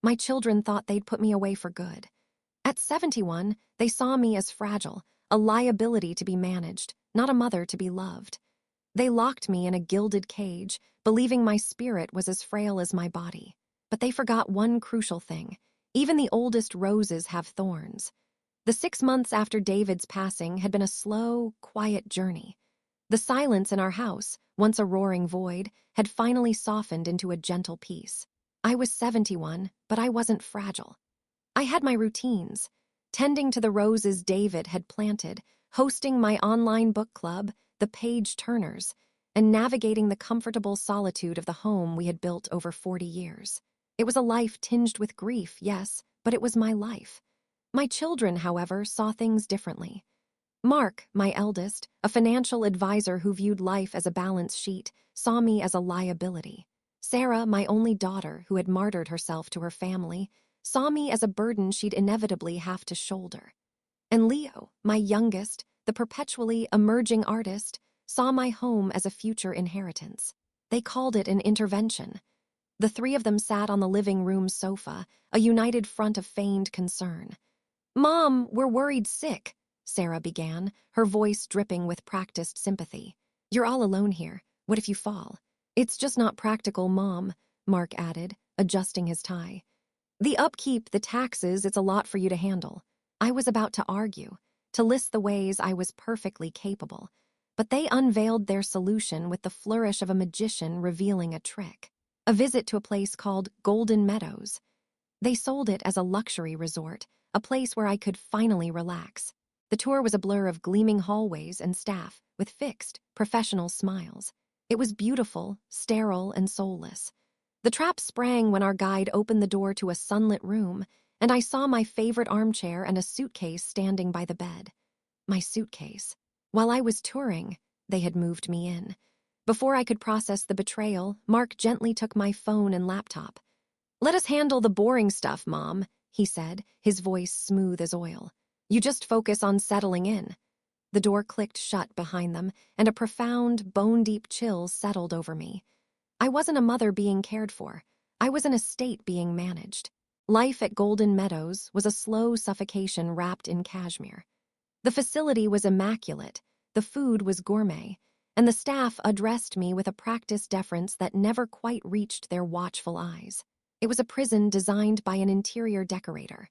My children thought they'd put me away for good. At 71, they saw me as fragile, a liability to be managed, not a mother to be loved. They locked me in a gilded cage, believing my spirit was as frail as my body. But they forgot one crucial thing. Even the oldest roses have thorns. The 6 months after David's passing had been a slow, quiet journey. The silence in our house, once a roaring void, had finally softened into a gentle peace. I was 71, but I wasn't fragile. I had my routines, tending to the roses David had planted, hosting my online book club, the Page Turners, and navigating the comfortable solitude of the home we had built over 40 years. It was a life tinged with grief, yes, but it was my life. My children, however, saw things differently. Mark, my eldest, a financial advisor who viewed life as a balance sheet, saw me as a liability. Sarah, my only daughter, who had martyred herself to her family, saw me as a burden she'd inevitably have to shoulder. And Leo, my youngest, the perpetually emerging artist, saw my home as a future inheritance. They called it an intervention. The three of them sat on the living room sofa, a united front of feigned concern. "Mom, we're worried sick," Sarah began, her voice dripping with practiced sympathy. "You're all alone here. What if you fall?" "It's just not practical, Mom," Mark added, adjusting his tie. "The upkeep, the taxes, it's a lot for you to handle." I was about to argue, to list the ways I was perfectly capable, but they unveiled their solution with the flourish of a magician revealing a trick. A visit to a place called Golden Meadows. They sold it as a luxury resort, a place where I could finally relax. The tour was a blur of gleaming hallways and staff with fixed, professional smiles. It was beautiful, sterile, and soulless. The trap sprang when our guide opened the door to a sunlit room, and I saw my favorite armchair and a suitcase standing by the bed. My suitcase. While I was touring, they had moved me in. Before I could process the betrayal, Mark gently took my phone and laptop. "Let us handle the boring stuff, Mom," he said, his voice smooth as oil. "You just focus on settling in." The door clicked shut behind them, and a profound, bone-deep chill settled over me. I wasn't a mother being cared for. I was an estate being managed. Life at Golden Meadows was a slow suffocation wrapped in cashmere. The facility was immaculate, the food was gourmet, and the staff addressed me with a practiced deference that never quite reached their watchful eyes. It was a prison designed by an interior decorator.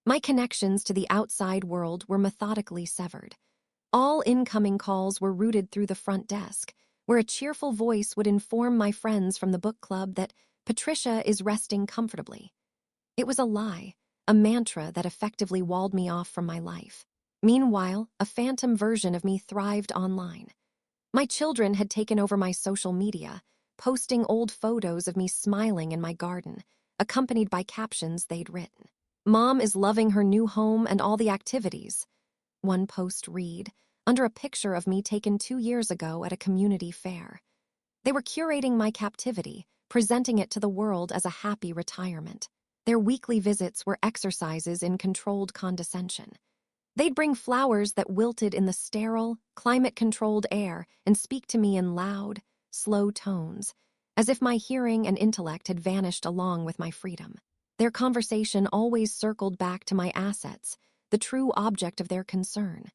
My connections to the outside world were methodically severed. All incoming calls were routed through the front desk, where a cheerful voice would inform my friends from the book club that Patricia is resting comfortably. It was a lie, a mantra that effectively walled me off from my life. Meanwhile, a phantom version of me thrived online. My children had taken over my social media, posting old photos of me smiling in my garden, accompanied by captions they'd written. "Mom is loving her new home and all the activities." One post read, under a picture of me taken 2 years ago at a community fair. They were curating my captivity, presenting it to the world as a happy retirement. Their weekly visits were exercises in controlled condescension. They'd bring flowers that wilted in the sterile, climate-controlled air and speak to me in loud, slow tones, as if my hearing and intellect had vanished along with my freedom. Their conversation always circled back to my assets, the true object of their concern.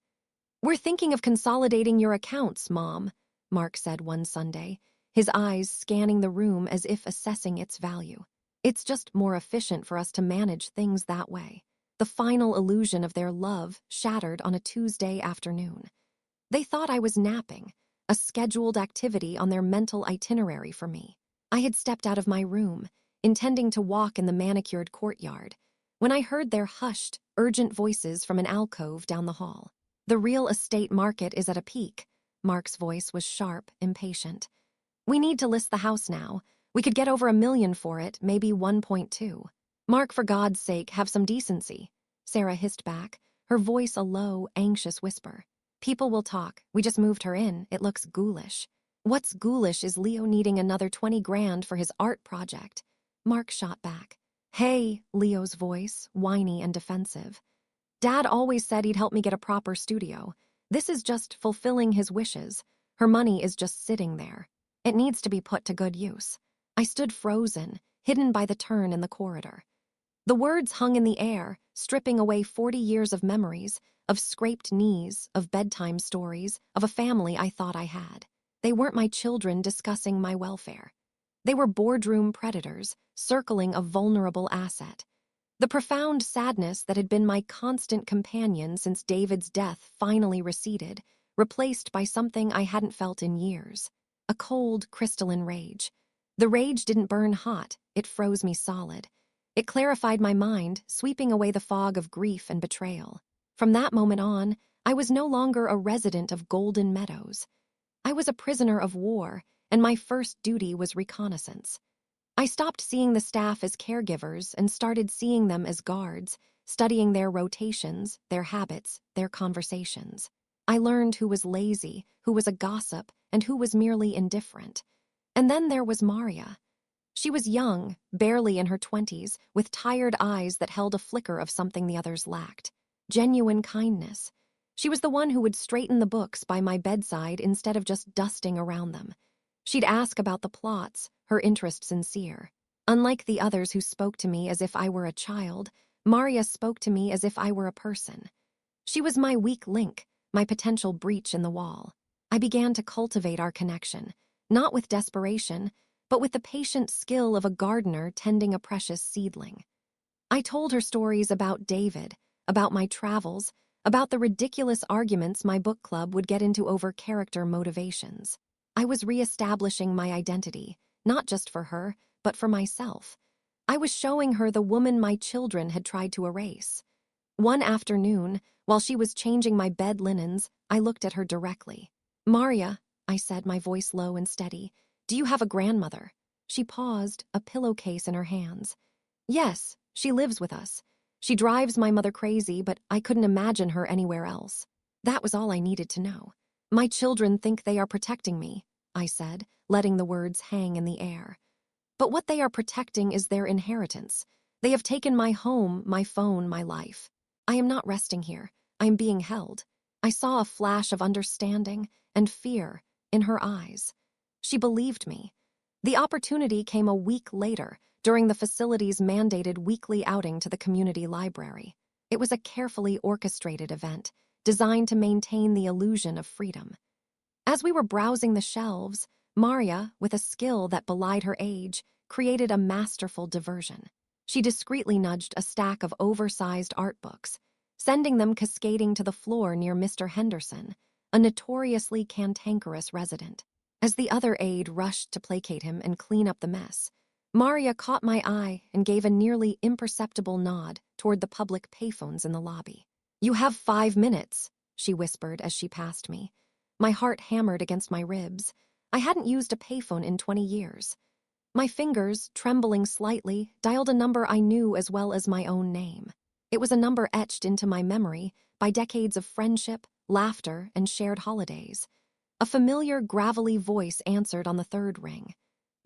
"We're thinking of consolidating your accounts, Mom," Mark said one Sunday, his eyes scanning the room as if assessing its value. "It's just more efficient for us to manage things that way." The final illusion of their love shattered on a Tuesday afternoon. They thought I was napping, a scheduled activity on their mental itinerary for me. I had stepped out of my room, intending to walk in the manicured courtyard, when I heard their hushed, urgent voices from an alcove down the hall. "The real estate market is at a peak." Mark's voice was sharp, impatient. "We need to list the house now. We could get over $1 million for it, maybe 1.2. "Mark, for God's sake, have some decency," Sarah hissed back, her voice a low, anxious whisper. "People will talk. We just moved her in. It looks ghoulish." "What's ghoulish is Leo needing another 20 grand for his art project," Mark shot back. "Hey," Leo's voice, whiny and defensive. "Dad always said he'd help me get a proper studio. This is just fulfilling his wishes. Her money is just sitting there. It needs to be put to good use." I stood frozen, hidden by the turn in the corridor. The words hung in the air, stripping away 40 years of memories, of scraped knees, of bedtime stories, of a family I thought I had. They weren't my children discussing my welfare. They were boardroom predators, circling a vulnerable asset. The profound sadness that had been my constant companion since David's death finally receded, replaced by something I hadn't felt in years. A cold, crystalline rage. The rage didn't burn hot, it froze me solid. It clarified my mind, sweeping away the fog of grief and betrayal. From that moment on, I was no longer a resident of Golden Meadows. I was a prisoner of war, and my first duty was reconnaissance. I stopped seeing the staff as caregivers and started seeing them as guards, studying their rotations, their habits, their conversations. I learned who was lazy, who was a gossip, and who was merely indifferent. And then there was Maria. She was young, barely in her 20s, with tired eyes that held a flicker of something the others lacked. Genuine kindness. She was the one who would straighten the books by my bedside instead of just dusting around them. She'd ask about the plots, her interest sincere. Unlike the others who spoke to me as if I were a child, Maria spoke to me as if I were a person. She was my weak link, my potential breach in the wall. I began to cultivate our connection, not with desperation, but with the patient skill of a gardener tending a precious seedling. I told her stories about David, about my travels, about the ridiculous arguments my book club would get into over character motivations. I was reestablishing my identity, not just for her, but for myself. I was showing her the woman my children had tried to erase. One afternoon, while she was changing my bed linens, I looked at her directly. "Maria," I said, my voice low and steady, "do you have a grandmother?" She paused, a pillowcase in her hands. "Yes, she lives with us. She drives my mother crazy, but I couldn't imagine her anywhere else." That was all I needed to know. "My children think they are protecting me," I said, letting the words hang in the air. "But what they are protecting is their inheritance. They have taken my home, my phone, my life. I am not resting here. I am being held." I saw a flash of understanding and fear in her eyes. She believed me. The opportunity came a week later, during the facility's mandated weekly outing to the community library. It was a carefully orchestrated event, designed to maintain the illusion of freedom. As we were browsing the shelves, Maria, with a skill that belied her age, created a masterful diversion. She discreetly nudged a stack of oversized art books, sending them cascading to the floor near Mr. Henderson, a notoriously cantankerous resident. As the other aide rushed to placate him and clean up the mess, Maria caught my eye and gave a nearly imperceptible nod toward the public payphones in the lobby. "You have 5 minutes," she whispered as she passed me. My heart hammered against my ribs. I hadn't used a payphone in 20 years. My fingers, trembling slightly, dialed a number I knew as well as my own name. It was a number etched into my memory by decades of friendship, laughter, and shared holidays. A familiar, gravelly voice answered on the third ring.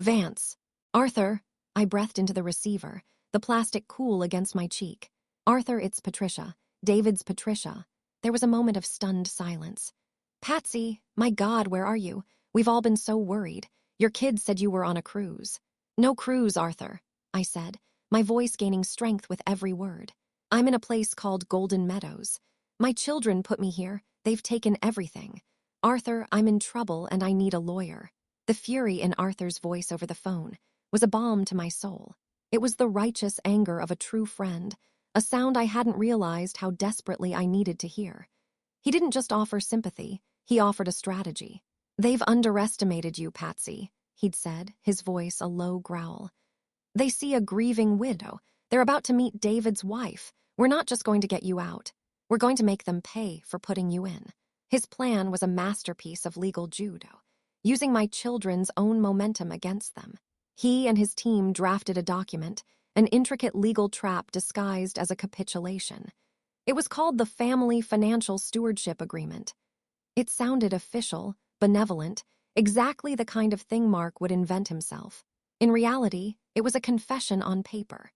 "Vance." "Arthur." I breathed into the receiver, the plastic cool against my cheek. "Arthur, it's Patricia. David's Patricia." There was a moment of stunned silence. "Patsy, my God, where are you? We've all been so worried. Your kids said you were on a cruise." "No cruise, Arthur," I said, my voice gaining strength with every word. "I'm in a place called Golden Meadows. My children put me here. They've taken everything. Arthur, I'm in trouble and I need a lawyer." The fury in Arthur's voice over the phone was a balm to my soul. It was the righteous anger of a true friend, a sound I hadn't realized how desperately I needed to hear. He didn't just offer sympathy, he offered a strategy. "They've underestimated you, Patsy," he'd said, his voice a low growl. "They see a grieving widow. They're about to meet David's wife. We're not just going to get you out. We're going to make them pay for putting you in." His plan was a masterpiece of legal judo, using my children's own momentum against them. He and his team drafted a document, an intricate legal trap disguised as a capitulation. It was called the Family Financial Stewardship Agreement. It sounded official, benevolent, exactly the kind of thing Mark would invent himself. In reality, it was a confession on paper.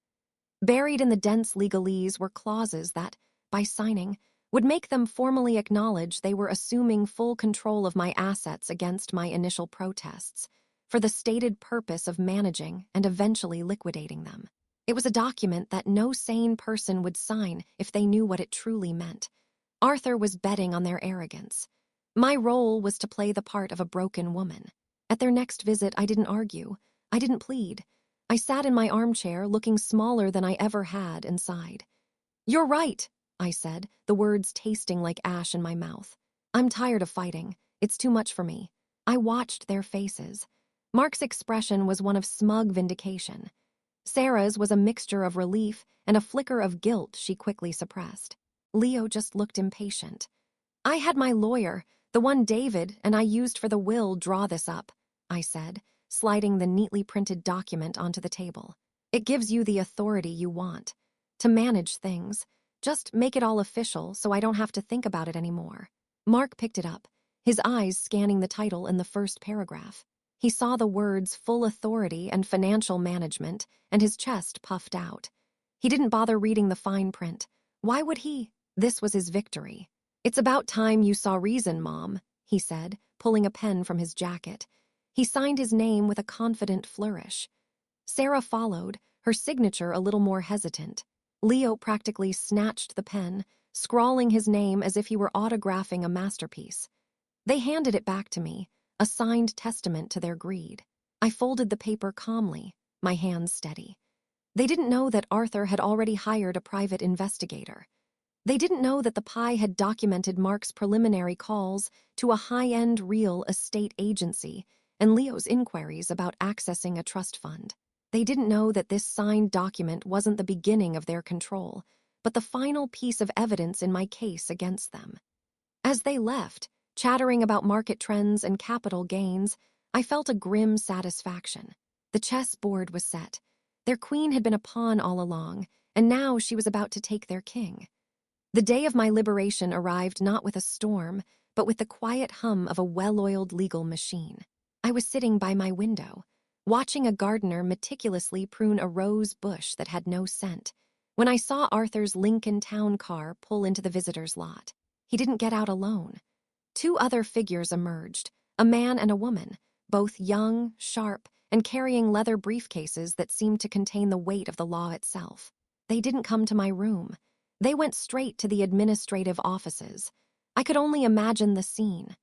Buried in the dense legalese were clauses that, by signing, would make them formally acknowledge they were assuming full control of my assets against my initial protests, for the stated purpose of managing and eventually liquidating them. It was a document that no sane person would sign if they knew what it truly meant. Arthur was betting on their arrogance. My role was to play the part of a broken woman. At their next visit, I didn't argue. I didn't plead. I sat in my armchair, looking smaller than I ever had, and sighed. "You're right," I said, the words tasting like ash in my mouth. "I'm tired of fighting. It's too much for me." I watched their faces. Mark's expression was one of smug vindication. Sarah's was a mixture of relief and a flicker of guilt she quickly suppressed. Leo just looked impatient. "I had my lawyer, the one David and I used for the will, draw this up," I said, sliding the neatly printed document onto the table. "It gives you the authority you want. To manage things. Just make it all official so I don't have to think about it anymore." Mark picked it up, his eyes scanning the title in the first paragraph. He saw the words full authority and financial management, and his chest puffed out. He didn't bother reading the fine print. Why would he? This was his victory. "It's about time you saw reason, Mom," he said, pulling a pen from his jacket. He signed his name with a confident flourish. Sarah followed, her signature a little more hesitant. Leo practically snatched the pen, scrawling his name as if he were autographing a masterpiece. They handed it back to me, a signed testament to their greed. I folded the paper calmly, my hands steady. They didn't know that Arthur had already hired a private investigator. They didn't know that the PI had documented Mark's preliminary calls to a high-end real estate agency and Leo's inquiries about accessing a trust fund. They didn't know that this signed document wasn't the beginning of their control, but the final piece of evidence in my case against them. As they left, chattering about market trends and capital gains, I felt a grim satisfaction. The chessboard was set. Their queen had been a pawn all along, and now she was about to take their king. The day of my liberation arrived not with a storm, but with the quiet hum of a well-oiled legal machine. I was sitting by my window, watching a gardener meticulously prune a rose bush that had no scent, when I saw Arthur's Lincoln town car pull into the visitor's lot. He didn't get out alone. Two other figures emerged, a man and a woman, both young, sharp, and carrying leather briefcases that seemed to contain the weight of the law itself. They didn't come to my room. They went straight to the administrative offices. I could only imagine the scene.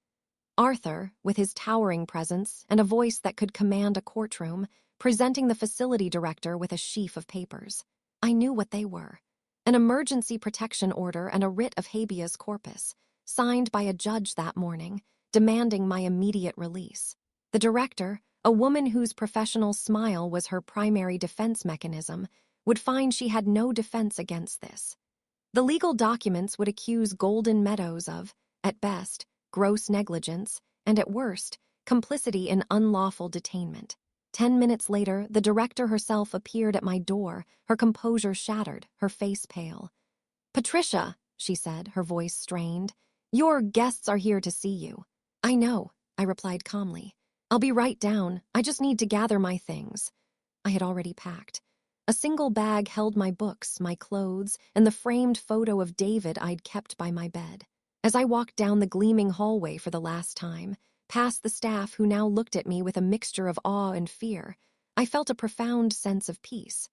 Arthur, with his towering presence and a voice that could command a courtroom, presenting the facility director with a sheaf of papers. I knew what they were. An emergency protection order and a writ of habeas corpus, signed by a judge that morning, demanding my immediate release. The director, a woman whose professional smile was her primary defense mechanism, would find she had no defense against this. The legal documents would accuse Golden Meadows of, at best, gross negligence, and at worst, complicity in unlawful detainment. 10 minutes later, the director herself appeared at my door, her composure shattered, her face pale. "Patricia," she said, her voice strained, "your guests are here to see you." "I know," I replied calmly. "I'll be right down. I just need to gather my things." I had already packed. A single bag held my books, my clothes, and the framed photo of David I'd kept by my bed. As I walked down the gleaming hallway for the last time, past the staff who now looked at me with a mixture of awe and fear, I felt a profound sense of peace.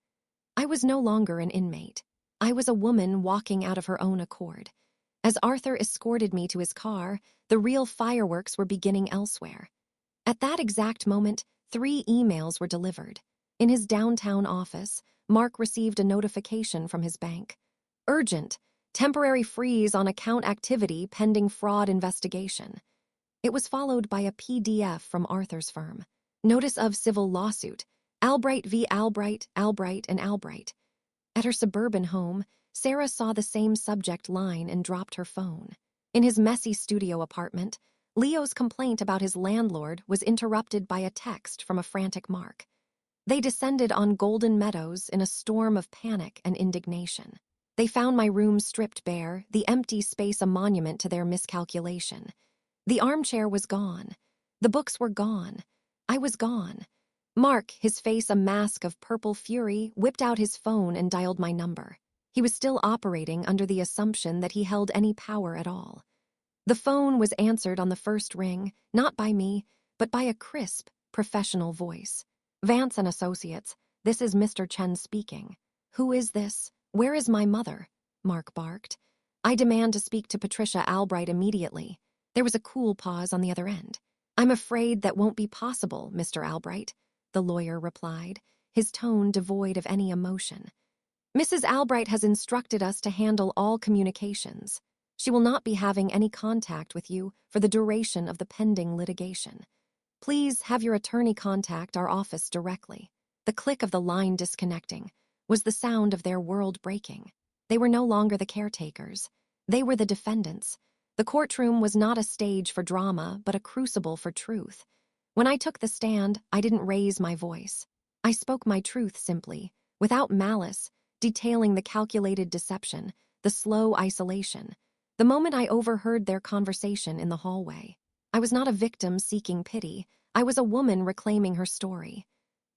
I was no longer an inmate. I was a woman walking out of her own accord. As Arthur escorted me to his car, the real fireworks were beginning elsewhere. At that exact moment, 3 emails were delivered. In his downtown office, Mark received a notification from his bank. "Urgent. Temporary freeze on account activity pending fraud investigation." It was followed by a PDF from Arthur's firm. Notice of civil lawsuit. Albright v. Albright, Albright, and Albright. At her suburban home, Sarah saw the same subject line and dropped her phone. In his messy studio apartment, Leo's complaint about his landlord was interrupted by a text from a frantic Mark. They descended on Golden Meadows in a storm of panic and indignation. They found my room stripped bare, the empty space a monument to their miscalculation. The armchair was gone. The books were gone. I was gone. Mark, his face a mask of purple fury, whipped out his phone and dialed my number. He was still operating under the assumption that he held any power at all. The phone was answered on the first ring, not by me, but by a crisp, professional voice. "Vance and Associates, this is Mr. Chen speaking." "Who is this? Where is my mother?" Mark barked. "I demand to speak to Patricia Albright immediately." There was a cool pause on the other end. "I'm afraid that won't be possible, Mr. Albright," the lawyer replied, his tone devoid of any emotion. "Mrs. Albright has instructed us to handle all communications. She will not be having any contact with you for the duration of the pending litigation. Please have your attorney contact our office directly." The click of the line disconnecting was the sound of their world breaking. They were no longer the caretakers. They were the defendants. The courtroom was not a stage for drama, but a crucible for truth. When I took the stand, I didn't raise my voice. I spoke my truth simply, without malice, detailing the calculated deception, the slow isolation. The moment I overheard their conversation in the hallway, I was not a victim seeking pity. I was a woman reclaiming her story.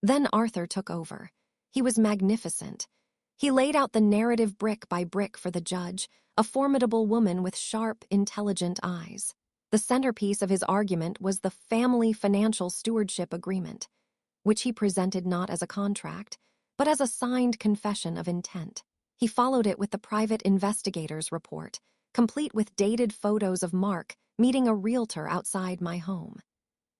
Then Arthur took over. He was magnificent. He laid out the narrative brick by brick for the judge, a formidable woman with sharp, intelligent eyes. The centerpiece of his argument was the family financial stewardship agreement, which he presented not as a contract, but as a signed confession of intent. He followed it with the private investigator's report, complete with dated photos of Mark meeting a realtor outside my home.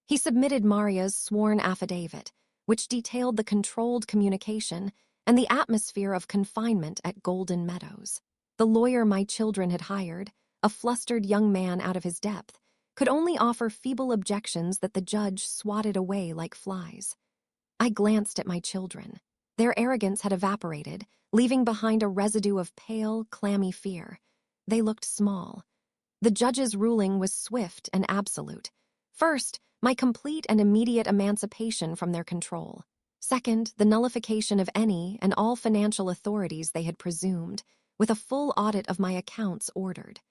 He submitted Maria's sworn affidavit, which detailed the controlled communication and the atmosphere of confinement at Golden Meadows. The lawyer my children had hired, a flustered young man out of his depth, could only offer feeble objections that the judge swatted away like flies. I glanced at my children. Their arrogance had evaporated, leaving behind a residue of pale, clammy fear. They looked small. The judge's ruling was swift and absolute. First, my complete and immediate emancipation from their control. Second, the nullification of any and all financial authorities they had presumed, with a full audit of my accounts ordered.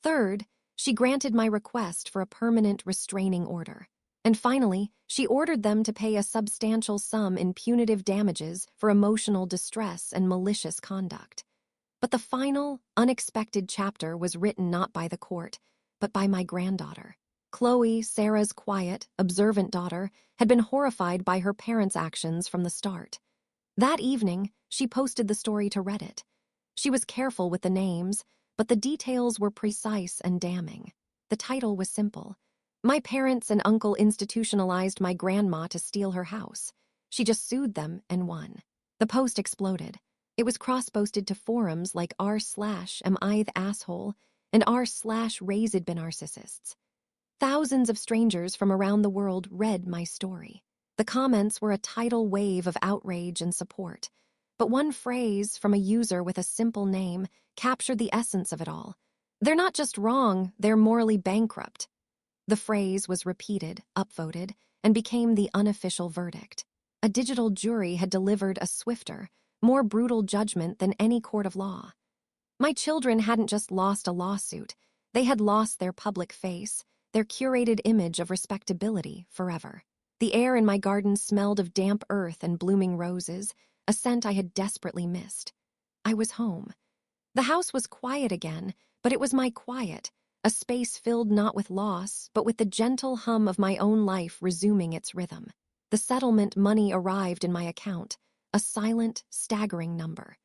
Third, she granted my request for a permanent restraining order. And finally, she ordered them to pay a substantial sum in punitive damages for emotional distress and malicious conduct. But the final, unexpected chapter was written not by the court, but by my granddaughter. Chloe, Sarah's quiet, observant daughter, had been horrified by her parents' actions from the start. That evening, she posted the story to Reddit. She was careful with the names, but the details were precise and damning. The title was simple. "My parents and uncle institutionalized my grandma to steal her house. She just sued them and won." The post exploded. It was cross-posted to forums like r/am I the asshole and r/raised bin narcissists. Thousands of strangers from around the world read my story. The comments were a tidal wave of outrage and support. But one phrase from a user with a simple name captured the essence of it all. "They're not just wrong, they're morally bankrupt." The phrase was repeated, upvoted, and became the unofficial verdict. A digital jury had delivered a swifter, more brutal judgment than any court of law. My children hadn't just lost a lawsuit. They had lost their public face, their curated image of respectability forever. The air in my garden smelled of damp earth and blooming roses, a scent I had desperately missed. I was home. The house was quiet again, but it was my quiet, a space filled not with loss, but with the gentle hum of my own life resuming its rhythm. The settlement money arrived in my account, a silent, staggering number.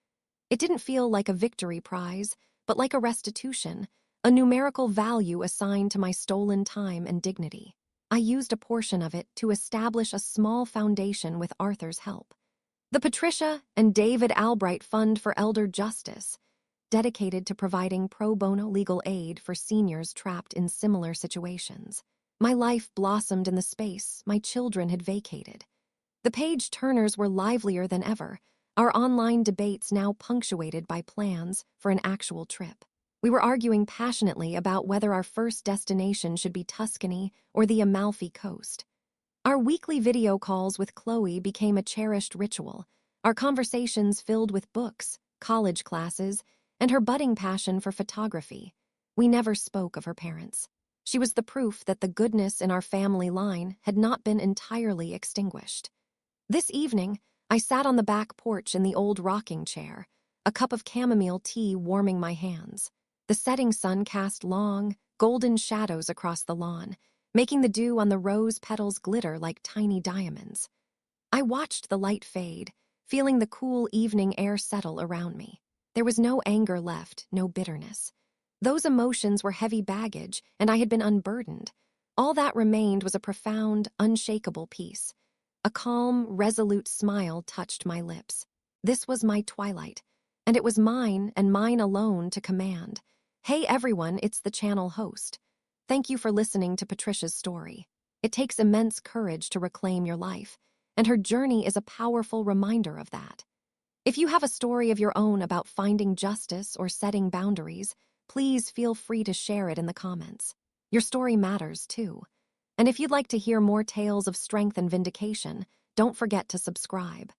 It didn't feel like a victory prize, but like a restitution, a numerical value assigned to my stolen time and dignity. I used a portion of it to establish a small foundation with Arthur's help. The Patricia and David Albright Fund for Elder Justice, dedicated to providing pro bono legal aid for seniors trapped in similar situations. My life blossomed in the space my children had vacated. The page-turners were livelier than ever, our online debates now punctuated by plans for an actual trip. We were arguing passionately about whether our first destination should be Tuscany or the Amalfi Coast. Our weekly video calls with Chloe became a cherished ritual, our conversations filled with books, college classes, and her budding passion for photography. We never spoke of her parents. She was the proof that the goodness in our family line had not been entirely extinguished. This evening, I sat on the back porch in the old rocking chair, a cup of chamomile tea warming my hands. The setting sun cast long, golden shadows across the lawn, making the dew on the rose petals glitter like tiny diamonds. I watched the light fade, feeling the cool evening air settle around me. There was no anger left, no bitterness. Those emotions were heavy baggage, and I had been unburdened. All that remained was a profound, unshakable peace. A calm, resolute smile touched my lips. This was my twilight, and it was mine and mine alone to command. Hey everyone, it's the channel host. Thank you for listening to Patricia's story. It takes immense courage to reclaim your life, and her journey is a powerful reminder of that. If you have a story of your own about finding justice or setting boundaries, please feel free to share it in the comments. Your story matters too. And if you'd like to hear more tales of strength and vindication, don't forget to subscribe.